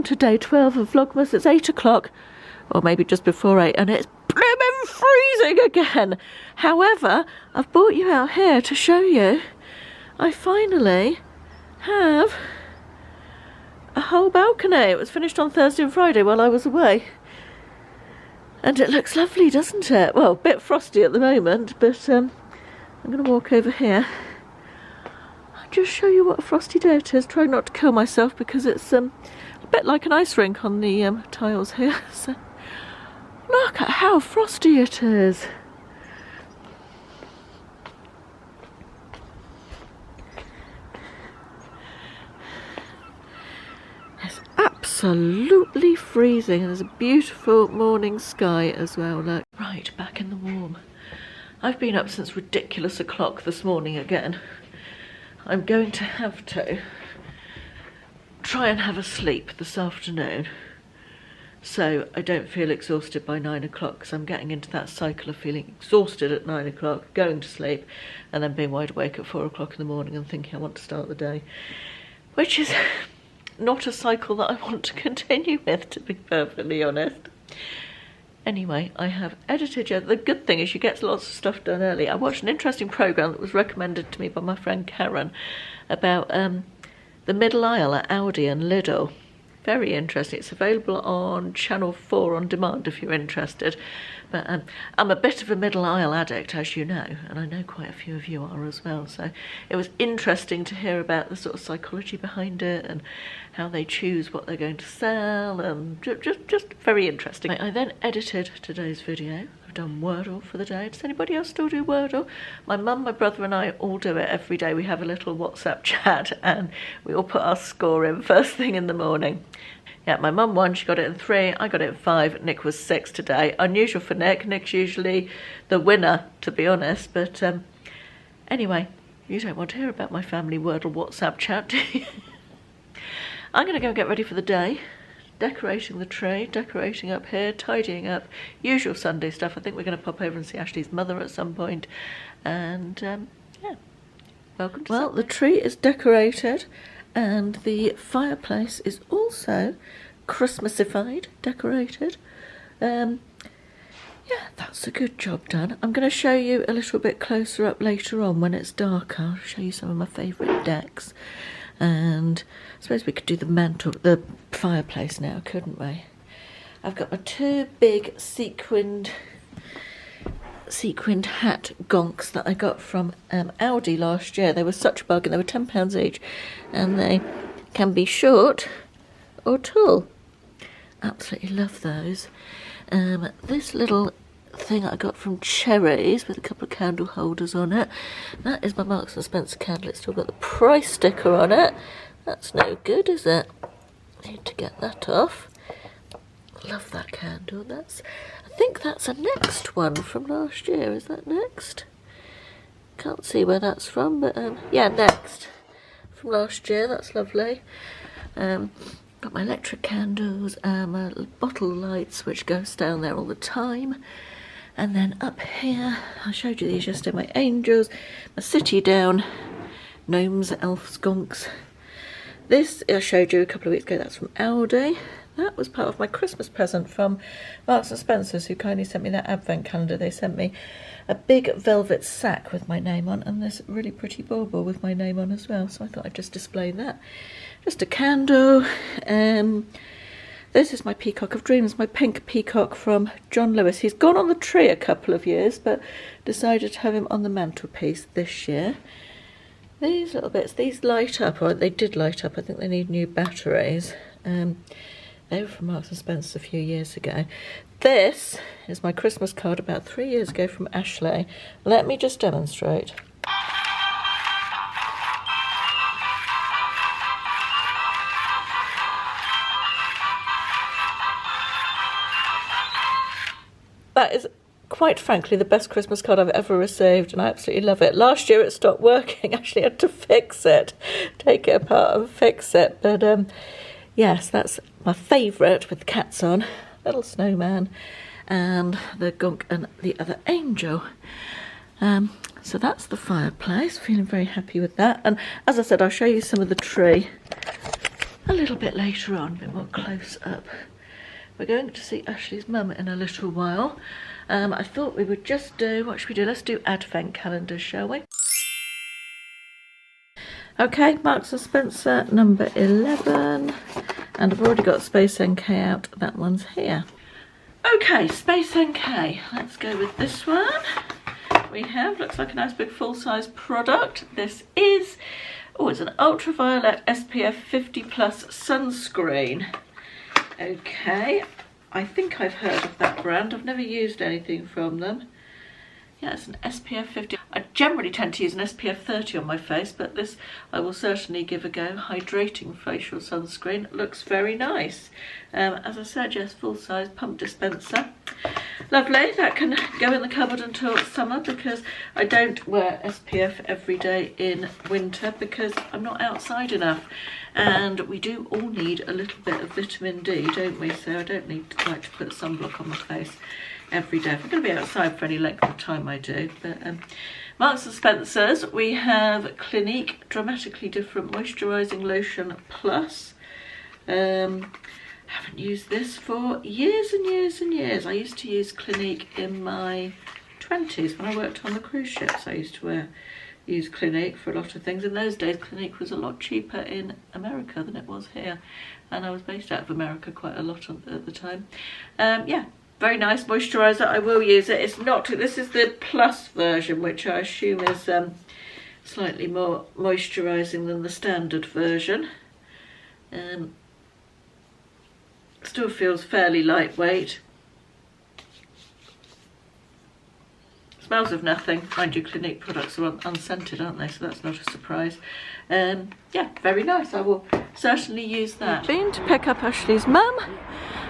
to day 12 of Vlogmas. It's 8 o'clock, or maybe just before 8, and it's blooming freezing again. However, I've brought you out here to show you I finally have a whole balcony. It was finished on Thursday and Friday while I was away. And it looks lovely, doesn't it? Well, a bit frosty at the moment, but I'm going to walk over here. I'll just show you what a frosty day it is. Try not to kill myself because it's a bit like an ice rink on the tiles here. So look at how frosty it is. It's absolutely freezing, and there's a beautiful morning sky as well. Look, right, back in the warm. I've been up since ridiculous o'clock this morning again. I'm going to have to try and have a sleep this afternoon so I don't feel exhausted by 9 o'clock, because I'm getting into that cycle of feeling exhausted at 9 o'clock, going to sleep, and then being wide awake at 4 o'clock in the morning and thinking I want to start the day, which is not a cycle that I want to continue with, to be perfectly honest. Anyway, I have edited yet. The good thing is you get lots of stuff done early. I watched an interesting programme that was recommended to me by my friend Karen about the middle aisle at Aldi and Lidl. Very interesting. It's available on Channel 4 on demand if you're interested. But I'm a bit of a middle aisle addict, as you know, and I know quite a few of you are as well. So it was interesting to hear about the sort of psychology behind it and how they choose what they're going to sell, and just very interesting. I then edited today's video. I've done Wordle for the day. Does anybody else still do Wordle? My mum, my brother and I all do it every day. We have a little WhatsApp chat and we all put our score in first thing in the morning. Yeah, my mum won, she got it in 3, I got it in 5, Nick was 6 today. Unusual for Nick. Nick's usually the winner, to be honest, but anyway, you don't want to hear about my family Wordle WhatsApp chat, do you? I'm going to go and get ready for the day. Decorating the tree, decorating up here, tidying up, usual Sunday stuff. I think we're going to pop over and see Ashley's mother at some point, and yeah, welcome to Sunday. The tree is decorated, and the fireplace is also Christmasified, decorated. Yeah, that's a good job done. I'm going to show you a little bit closer up later on when it's darker. I'll show you some of my favourite decks. And I suppose we could do the fireplace now, couldn't we? I've got my 2 big sequined hat gonks that I got from Aldi last year. They were such a bargain. They were £10 each, and they can be short or tall. Absolutely love those. This little thing I got from Cherries with a couple of candle holders on it. That is my Marks and Spencer candle. It's still got the price sticker on it. That's no good, is it? Need to get that off. Love that candle. I think that's a Next one from last year. Is that Next? Can't see where that's from, but yeah, Next from last year. That's lovely. Got my electric candles, my bottle lights, which goes down there all the time. And then up here, I showed you these yesterday, my angels, my city down, gnomes, elves, gonks. This I showed you a couple of weeks ago, that's from Aldi. That was part of my Christmas present from Marks and Spencer's, who kindly sent me that advent calendar. They sent me a big velvet sack with my name on, and this really pretty bauble with my name on as well. So I thought I'd just display that. Just a candle. This is my Peacock of Dreams, my pink peacock from John Lewis. He's gone on the tree a couple of years, but decided to have him on the mantelpiece this year. These little bits, these light up, or they did light up. I think they need new batteries. They were from Marks and Spencer a few years ago. This is my Christmas card about 3 years ago from Ashley. Let me just demonstrate. That is, quite frankly, the best Christmas card I've ever received, and I absolutely love it. Last year it stopped working. I actually had to fix it, take it apart and fix it. But yes, that's my favourite with the cats on. Little snowman and the gunk and the other angel. So that's the fireplace. Feeling very happy with that. And as I said, I'll show you some of the tree a little bit later on, a bit more close up. We're going to see Ashley's mum in a little while. I thought we would just do, what should we do? Let's do advent calendars, shall we? Okay, Marks and Spencer number 11. And I've already got Space NK out, that one's here. Okay, Space NK, let's go with this one. We have, looks like a nice big full-size product. This is, oh, it's an ultraviolet SPF 50 plus sunscreen. Okay, I think I've heard of that brand. I've never used anything from them. Yeah, it's an SPF 50. I generally tend to use an SPF 30 on my face, but this I will certainly give a go. Hydrating facial sunscreen. It looks very nice. As I said, yes, full-size pump dispenser. Lovely. That can go in the cupboard until summer because I don't wear SPF every day in winter because I'm not outside enough. And we do all need a little bit of vitamin D, don't we? So I don't need to like to put sunblock on my face every day. If I'm going to be outside for any length of time, I do. But Marks and Spencer's, we have Clinique Dramatically Different Moisturising Lotion Plus. Haven't used this for years and years and years. I used to use Clinique in my 20s when I worked on the cruise ships. I used to use Clinique for a lot of things. In those days, Clinique was a lot cheaper in America than it was here. And I was based out of America quite a lot at the time. Yeah. Very nice moisturiser. I will use it. It's not, this is the plus version, which I assume is slightly more moisturising than the standard version. Still feels fairly lightweight. Smells of nothing. Mind you, Clinique products are unscented, aren't they? So that's not a surprise. Yeah, very nice. I will certainly use that. Been to pick up Ashley's mum.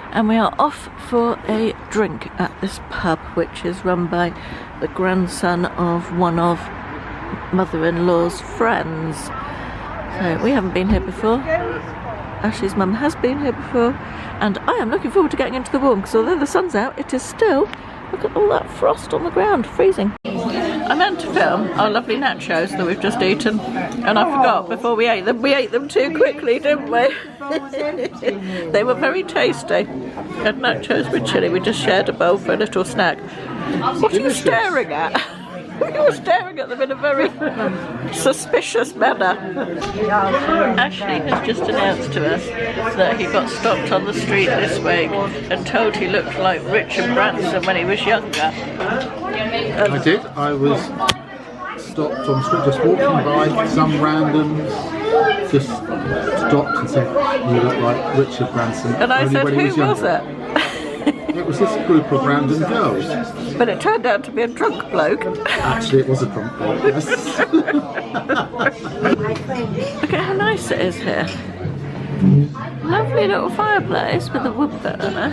And we are off for a drink at this pub, which is run by the grandson of one of mother-in-law's friends. So we haven't been here before. Ashley's mum has been here before. And I am looking forward to getting into the warm, because although the sun's out, it is still, look at all that frost on the ground, freezing. I meant to film our lovely nachos that we've just eaten, and I forgot before we ate them. We ate them too quickly, didn't we? They were very tasty. We had nachos with chilli. We just shared a bowl for a little snack. What are you staring at? You were staring at them in a very suspicious manner. Ashley has just announced to us that he got stopped on the street this week and told he looked like Richard Branson when he was younger. I did. I was stopped on the street, just walking by, some randoms just stopped and said, "You look like Richard Branson." And I said, "Who was it?" It was this group of random girls. But it turned out to be a drunk bloke. Actually, it was a drunk bloke, yes. Look at how nice it is here. Lovely little fireplace with a wood burner.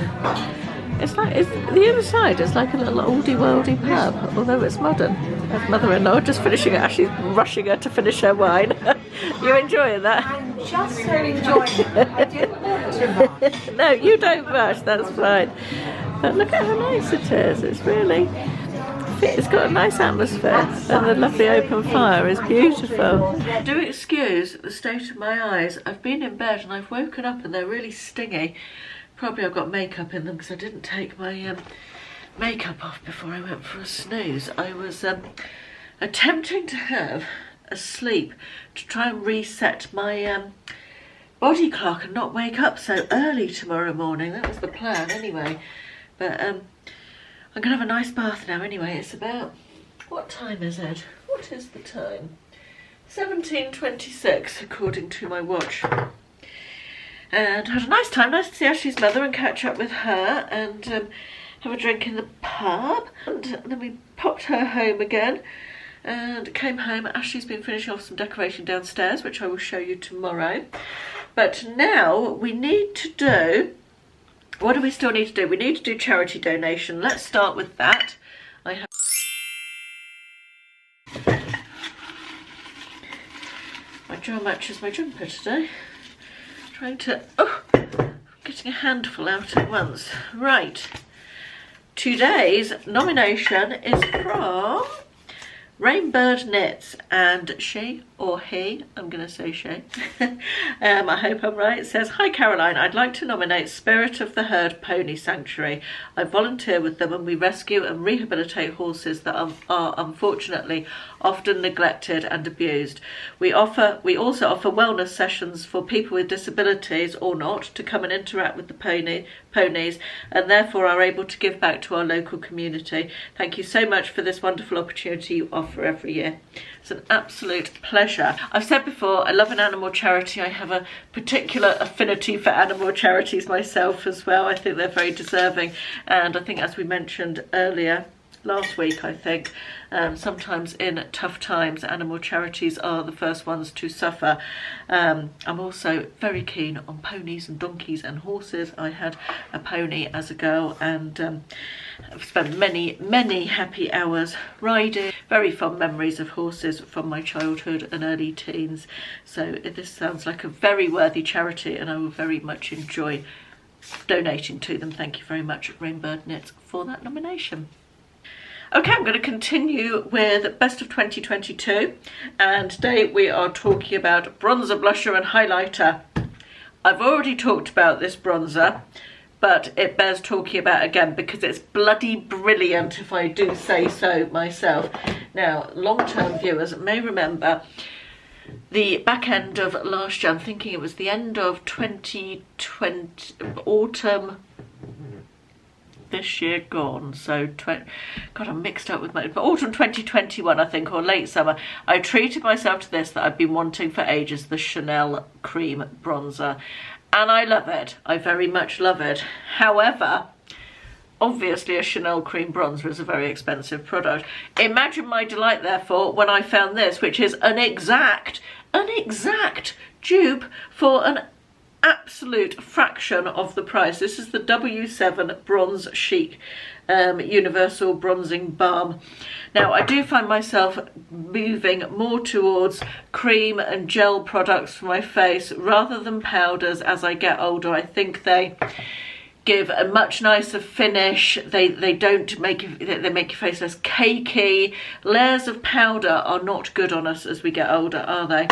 It's like, the other side is like a little oldie-worldy pub, although it's modern. Her mother-in-law just finishing it, actually rushing her to finish her wine. You enjoying that? I'm just so enjoying it. I didn't want to rush. No, you don't rush, that's fine. But look at how nice it is. It's really, it's got a nice atmosphere, and the lovely open fire is beautiful. Do excuse the state of my eyes. I've been in bed and I've woken up and they're really stingy. Probably I've got makeup in them because I didn't take my makeup off before I went for a snooze. I was attempting to have a sleep to try and reset my body clock and not wake up so early tomorrow morning. That was the plan anyway. But I'm going to have a nice bath now anyway. It's about, what time is it? What is the time? 17:26 according to my watch. And had a nice time, nice to see Ashley's mother and catch up with her and have a drink in the pub. And then we popped her home again and came home. Ashley's been finishing off some decoration downstairs, which I will show you tomorrow. But now we need to do, what do we still need to do? We need to do charity donation. Let's start with that. I have my jar matches my jumper today. Trying to, getting a handful out at once. Right, today's nomination is from Rainbird Knits, and she or he, I'm going to say she, I hope I'm right, it says, "Hi Caroline, I'd like to nominate Spirit of the Herd Pony Sanctuary. I volunteer with them and we rescue and rehabilitate horses that are unfortunately often neglected and abused. We also offer wellness sessions for people with disabilities or not to come and interact with the ponies and therefore are able to give back to our local community. Thank you so much for this wonderful opportunity you offer every year." It's an absolute pleasure. I've said before, I love an animal charity. I have a particular affinity for animal charities myself as well. I think they're very deserving, and I think, as we mentioned earlier, last week I think, sometimes in tough times animal charities are the first ones to suffer. I'm also very keen on ponies and donkeys and horses. I had a pony as a girl, and I've spent many happy hours riding. Very fond memories of horses from my childhood and early teens, so this sounds like a very worthy charity and I will very much enjoy donating to them. Thank you very much, Rainbird Knits, for that nomination. Okay, I'm going to continue with Best of 2022, and today we are talking about bronzer, blusher and highlighter. I've already talked about this bronzer, but it bears talking about again because it's bloody brilliant, if I do say so myself. Now, long-term viewers may remember the back end of last year, I'm thinking it was the end of 2020, autumn this year gone, so God, I'm mixed up with but autumn 2021 I think, or late summer, I treated myself to this that I've been wanting for ages, the Chanel cream bronzer, and I love it. I very much love it. However, obviously a Chanel cream bronzer is a very expensive product. Imagine my delight therefore when I found this, which is an exact dupe for an absolute fraction of the price. This is the W7 Bronze Chic Universal Bronzing Balm. Now, I do find myself moving more towards cream and gel products for my face rather than powders as I get older. I think they give a much nicer finish. They make your face less cakey. Layers of powder are not good on us as we get older, are they?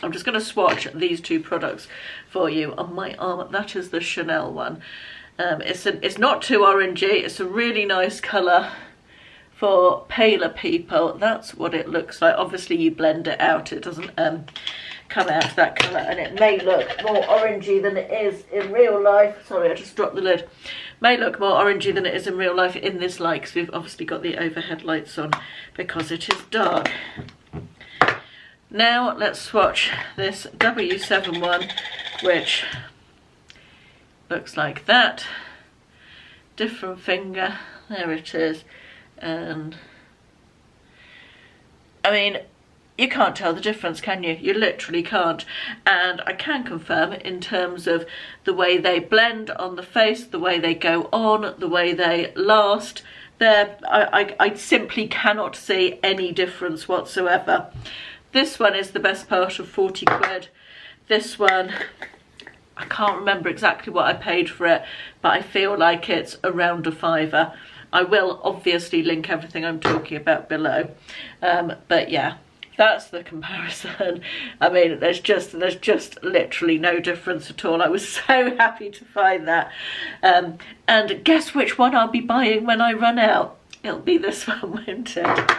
I'm just going to swatch these two products for you on my arm. That is the Chanel one. It's not too orangey. It's a really nice colour for paler people. That's what it looks like. Obviously, you blend it out. It doesn't come out that colour, and it may look more orangey than it is in real life. Sorry, I just dropped the lid. May look more orangey than it is in real life in this light, because we've obviously got the overhead lights on because it is dark. Now let's swatch this W7 one, which looks like that. Different finger, there it is. And I mean, you can't tell the difference, can you? You literally can't. And I can confirm in terms of the way they blend on the face, the way they go on, the way they last, I simply cannot see any difference whatsoever. This one is the best part of 40 quid. This one, I can't remember exactly what I paid for it, but I feel like it's around a £5. I will obviously link everything I'm talking about below. But yeah, that's the comparison. I mean, there's just literally no difference at all. I was so happy to find that. And guess which one I'll be buying when I run out? It'll be this one, won't it?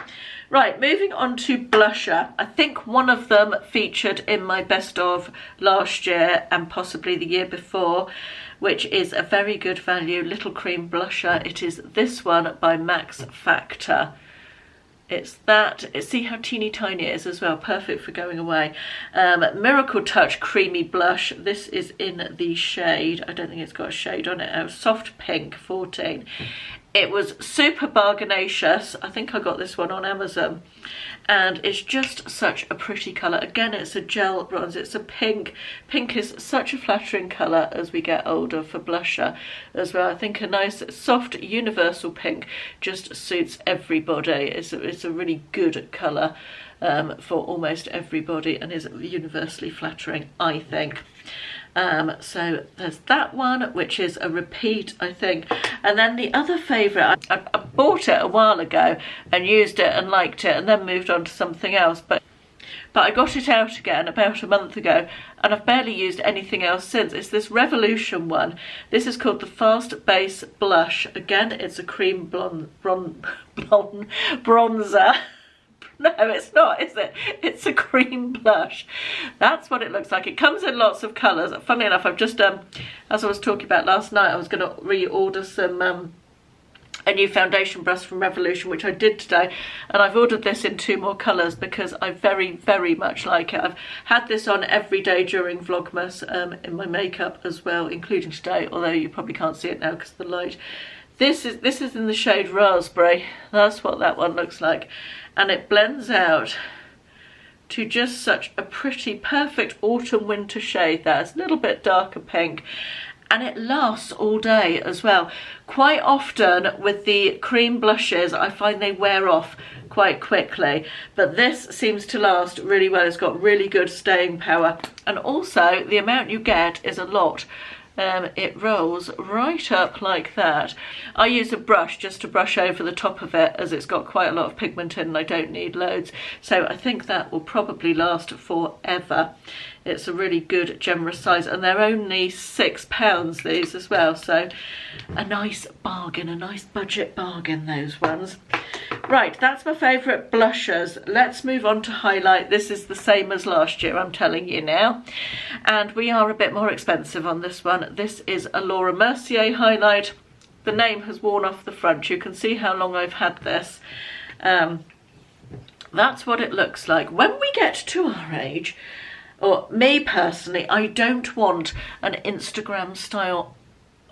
Right, moving on to blusher. I think one of them featured in my best of last year and possibly the year before, which is a very good value little cream blusher. It is this one by Max Factor. It's that, see how teeny tiny it is as well, perfect for going away. Miracle Touch Creamy Blush. This is in the shade, I don't think it's got a shade on it, Soft Pink 14. It was super bargainacious. I think I got this one on Amazon. And it's just such a pretty colour. Again, it's a gel bronze. It's a pink. Pink is such a flattering colour as we get older for blusher as well. I think a nice soft universal pink just suits everybody. It's a really good colour for almost everybody and is universally flattering, I think. So there's that one, which is a repeat, I think. And then the other favourite, I bought it a while ago and used it and liked it and then moved on to something else, but I got it out again about a month ago and I've barely used anything else since. It's this Revolution one. This is called the Fast Base Blush. Again, it's a cream bronzer. No, it's not, is it? It's a cream blush. That's what it looks like. It comes in lots of colours. Funnily enough, I've just, as I was talking about last night, I was going to reorder some a new foundation brush from Revolution, which I did today, and I've ordered this in 2 more colours because I very, very much like it. I've had this on every day during Vlogmas in my makeup as well, including today, although you probably can't see it now because of the light. This is in the shade Raspberry. That's what that one looks like, and it blends out to just such a pretty, perfect autumn winter shade there. It's a little bit darker pink. And it lasts all day as well. Quite often with the cream blushes, I find they wear off quite quickly, but this seems to last really well. It's got really good staying power, and also the amount you get is a lot. It rolls right up like that. I use a brush just to brush over the top of it, as it's got quite a lot of pigment in and I don't need loads, so I think that will probably last forever. It's a really good generous size, and they're only £6 these as well, so a nice bargain, a nice budget bargain, those ones. Right, that's my favourite blushers. Let's move on to highlight. This is the same as last year, I'm telling you now, and we are a bit more expensive on this one. This is a Laura Mercier highlight. The name has worn off the front. You can see how long I've had this. That's what it looks like. When we get to our age, or me personally, I don't want an Instagram style,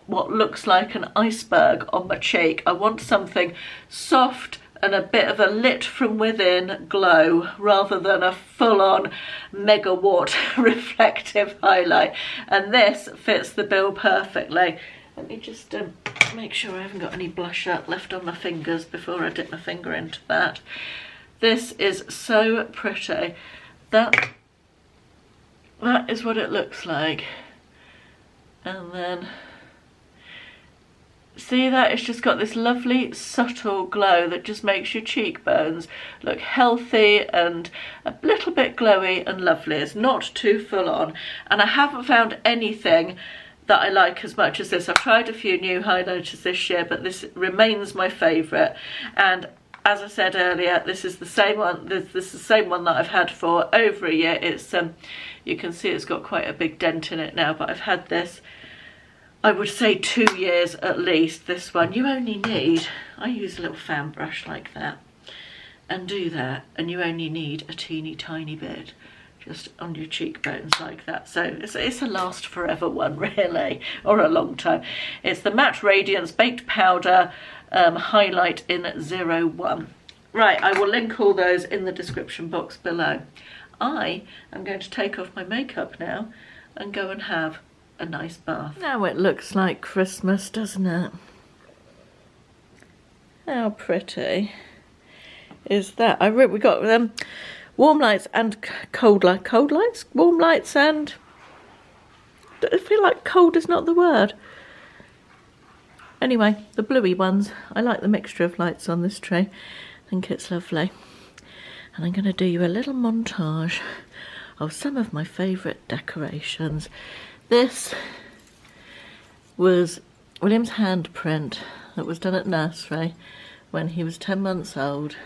what looks like an iceberg on my cheek. I want something soft and a bit of a lit from within glow, rather than a full-on megawatt reflective highlight. And this fits the bill perfectly. Let me just make sure I haven't got any blush left on my fingers before I dip my finger into that. This is so pretty. That is what it looks like. And then see that? It's just got this lovely subtle glow that just makes your cheekbones look healthy and a little bit glowy and lovely. It's not too full on, and I haven't found anything that I like as much as this. I've tried a few new highlighters this year, but this remains my favourite. And as I said earlier, this is the same one. This is the same one that I've had for over a year. It's you can see it's got quite a big dent in it now, but I've had this, I would say, 2 years at least. This one, you only need, I use a little fan brush like that and do that, and you only need a teeny tiny bit just on your cheekbones like that. So it's a last forever one, really, or a long time. It's the Matte Radiance Baked Powder highlight in 01. Right, I will link all those in the description box below. I am going to take off my makeup now and go and have a nice bath. Now it looks like Christmas, doesn't it? How pretty is that? We got warm lights and cold lights, warm lights, and I feel like cold is not the word. Anyway, the bluey ones. I like the mixture of lights on this tree. I think it's lovely. And I'm going to do you a little montage of some of my favourite decorations. This was William's handprint that was done at nursery when he was 10 months old.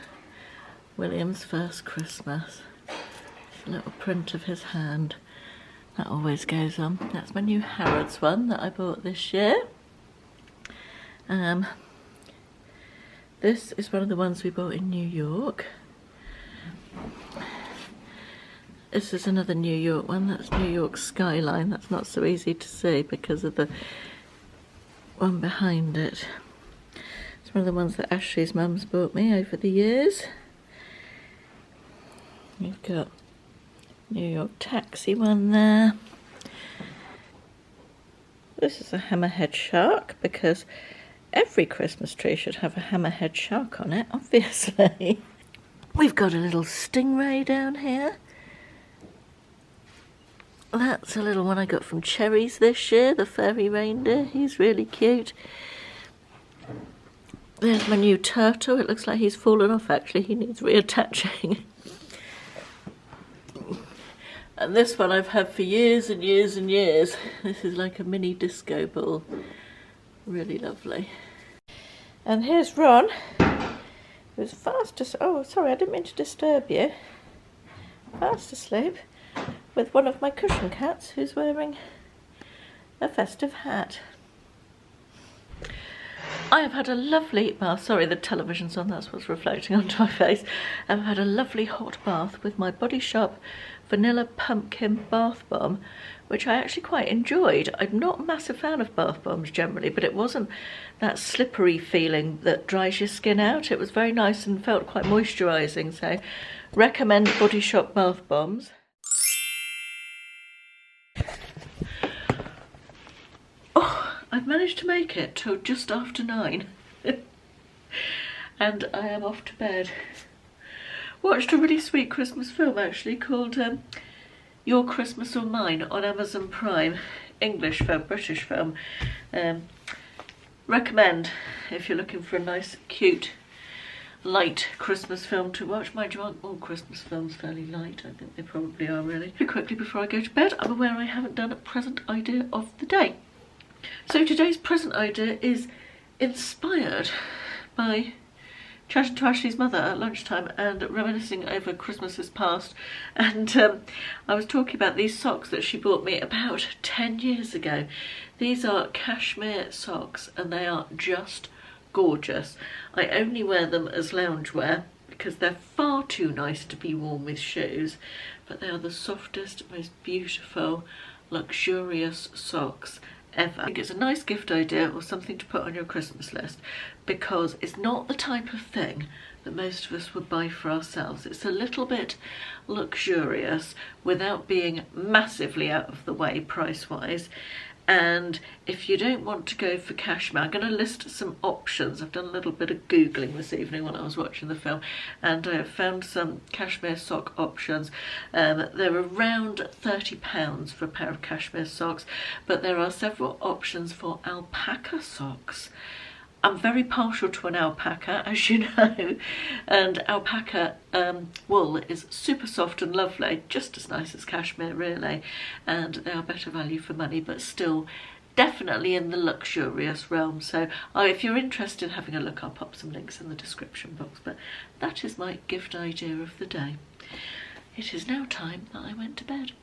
William's first Christmas. A little print of his hand. That always goes on. That's my new Harrods one that I bought this year. This is one of the ones we bought in New York. This is another New York one. That's New York skyline. That's not so easy to see because of the one behind it. It's one of the ones that Ashley's mum's bought me over the years. We've got New York taxi one there. This is a hammerhead shark, because every Christmas tree should have a hammerhead shark on it, obviously. We've got a little stingray down here. That's a little one I got from Cherries this year, the furry reindeer. He's really cute. There's my new turtle. It looks like he's fallen off actually. He needs reattaching. And this one I've had for years and years and years. This is like a mini disco ball. Really lovely. And here's Ron, who's fast asleep. Oh, sorry, I didn't mean to disturb you. Fast asleep with one of my cushion cats who's wearing a festive hat. I have had a lovely bath. Sorry, the television's on, that's what's reflecting onto my face. I've had a lovely hot bath with my Body Shop Vanilla Pumpkin Bath Bomb, which I actually quite enjoyed. I'm not a massive fan of bath bombs generally, but it wasn't that slippery feeling that dries your skin out. It was very nice and felt quite moisturising, so recommend Body Shop bath bombs. Oh, I've managed to make it till just after 9 and I am off to bed. Watched a really sweet Christmas film actually called Your Christmas or Mine on Amazon Prime. English film, British film. Recommend if you're looking for a nice, cute, light Christmas film to watch. Mind you, aren't all Christmas films fairly light? I think they probably are really. Very quickly before I go to bed, I'm aware I haven't done a present idea of the day. So today's present idea is inspired by chatting to Ashley's mother at lunchtime and reminiscing over Christmases past, and I was talking about these socks that she bought me about 10 years ago. These are Cashmere socks and they are just gorgeous. I only wear them as loungewear because they're far too nice to be worn with shoes, but they are the softest, most beautiful, luxurious socks ever. I think it's a nice gift idea or something to put on your Christmas list, because it's not the type of thing that most of us would buy for ourselves. It's a little bit luxurious without being massively out of the way price-wise. And if you don't want to go for cashmere, I'm going to list some options. I've done a little bit of Googling this evening when I was watching the film, and I have found some cashmere sock options. They're around £30 for a pair of cashmere socks, but there are several options for alpaca socks. I'm very partial to an alpaca, as you know, and alpaca wool is super soft and lovely, just as nice as cashmere really, and they are better value for money, but still definitely in the luxurious realm. So if you're interested in having a look, I'll pop some links in the description box, but that is my gift idea of the day. It is now time that I went to bed.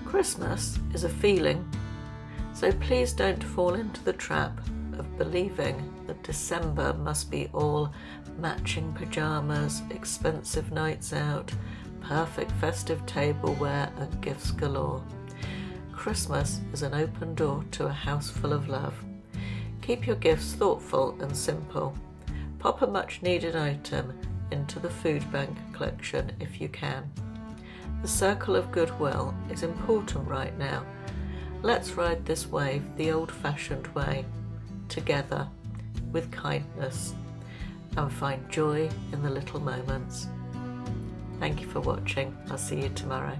Christmas is a feeling, so please don't fall into the trap of believing that December must be all matching pyjamas, expensive nights out, perfect festive tableware and gifts galore. Christmas is an open door to a house full of love. Keep your gifts thoughtful and simple. Pop a much needed item into the food bank collection if you can. The circle of goodwill is important right now. Let's ride this wave the old-fashioned way, together, with kindness, and find joy in the little moments. Thank you for watching. I'll see you tomorrow.